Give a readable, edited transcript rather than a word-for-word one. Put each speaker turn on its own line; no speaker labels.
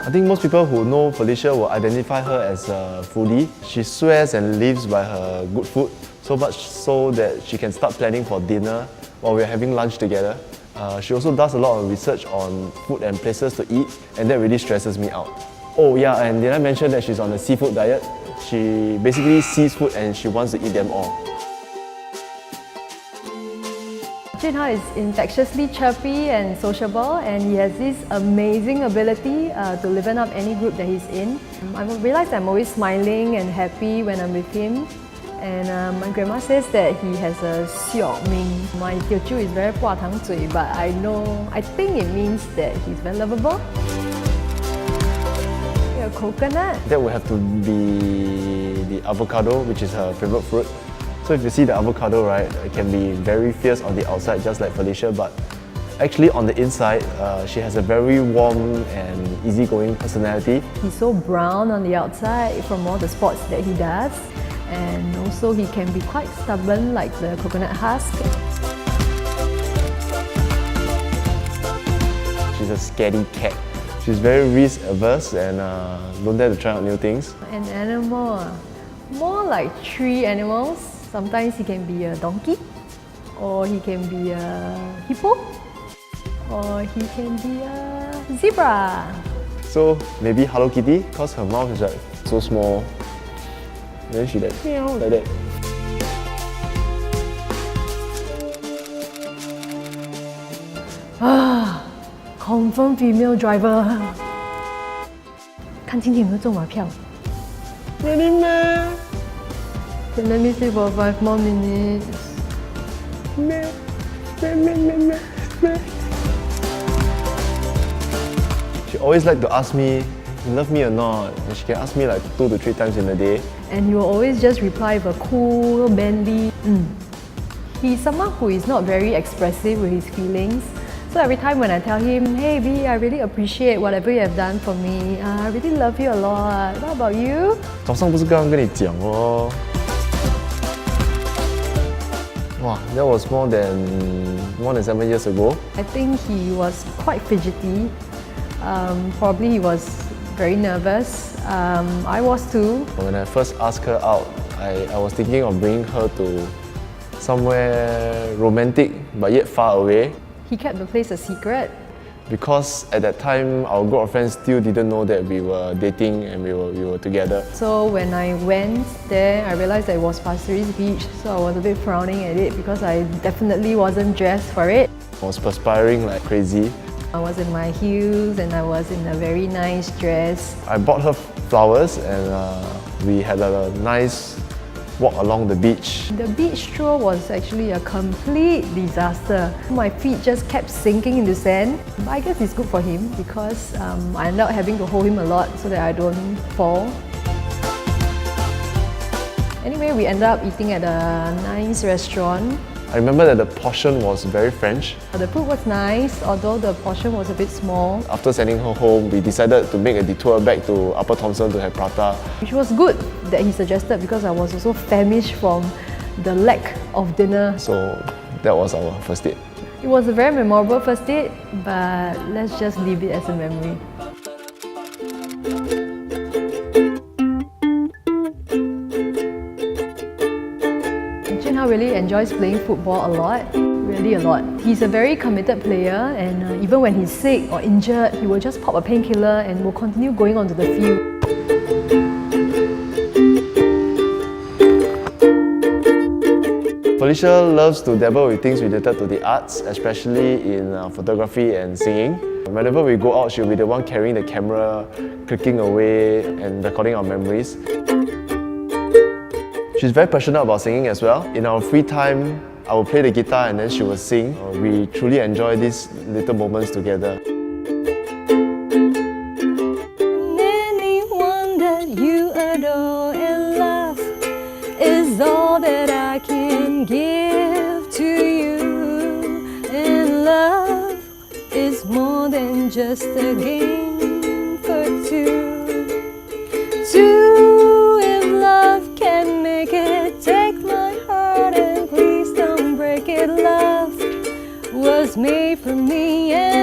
I think most people who know Felicia will identify her as a foodie. She swears and lives by her good food, so much so that she can start planning for dinner while we're having lunch together. She also does a lot of research on food and places to eat, and that really stresses me out. Oh yeah, and did I mention that she's on a seafood diet? She basically sees food and she wants to eat them all.
Junhao is infectiously chirpy and sociable, and he has this amazing ability to liven up any group that he's in. I realize I'm always smiling and happy when I'm with him. And my grandma says that he has a xiao ming. My Teochew is very 挂糖嘴, but I think it means that he's very lovable. A coconut.
That would have to be the avocado, which is her favorite fruit. So if you see the avocado, right, it can be very fierce on the outside, just like Felicia, but actually on the inside, she has a very warm and easygoing personality.
He's so brown on the outside from all the sports that he does, and also he can be quite stubborn like the coconut husk.
She's a scaredy cat. She's very risk averse and don't dare to try out new things.
An animal, more like 3 animals. Sometimes he can be a donkey, or he can be a hippo, or he can be a zebra.
So maybe Hello Kitty, because her mouth is like so small. Then she like meow like that.
Confirm female driver. 看今天有没有中马票。
Really, man?
Then let me stay for 5 more minutes.
She always like to ask me, you love me or not? And she can ask me like 2 to 3 times in a day.
And he will always just reply with a cool, manly, He's someone who is not very expressive with his feelings. So every time when I tell him, hey B, I really appreciate whatever you have done for me. I really love you a lot. What about you?
早上不是刚刚跟你讲哦。Wow, that was more than 7 years ago.
I think he was quite fidgety. Probably he was very nervous. I was too.
When I first asked her out, I was thinking of bringing her to somewhere romantic but yet far away.
He kept the place a secret.
Because at that time, our group of friends still didn't know that we were dating and we were together.
So when I went there, I realized that it was Pasir Ris Beach, so I was a bit frowning at it because I definitely wasn't dressed for it.
I was perspiring like crazy.
I was in my heels and I was in a very nice dress.
I bought her flowers and we had a nice walk along the beach.
The beach stroll was actually a complete disaster. My feet just kept sinking in the sand. But I guess it's good for him because I ended up having to hold him a lot so that I don't fall. Anyway, we ended up eating at a nice restaurant.
I remember that the portion was very French.
The food was nice, although the portion was a bit small.
After sending her home, we decided to make a detour back to Upper Thomson to have prata.
Which was good that he suggested because I was also famished from the lack of dinner.
So that was our first date.
It was a very memorable first date, but let's just leave it as a memory. Junhao really enjoys playing football a lot, really a lot. He's a very committed player, and even when he's sick or injured, he will just pop a painkiller and will continue going onto the field.
Felicia loves to dabble with things related to the arts, especially in photography and singing. Whenever we go out, she'll be the one carrying the camera, clicking away and recording our memories. She's very passionate about singing as well. In our free time, I will play the guitar and then she will sing. We truly enjoy these little moments together.
Anyone that you adore and love is all that I can give to you. And love is more than just a game for two. If love can make it, take my heart and please don't break it. Love was made for me and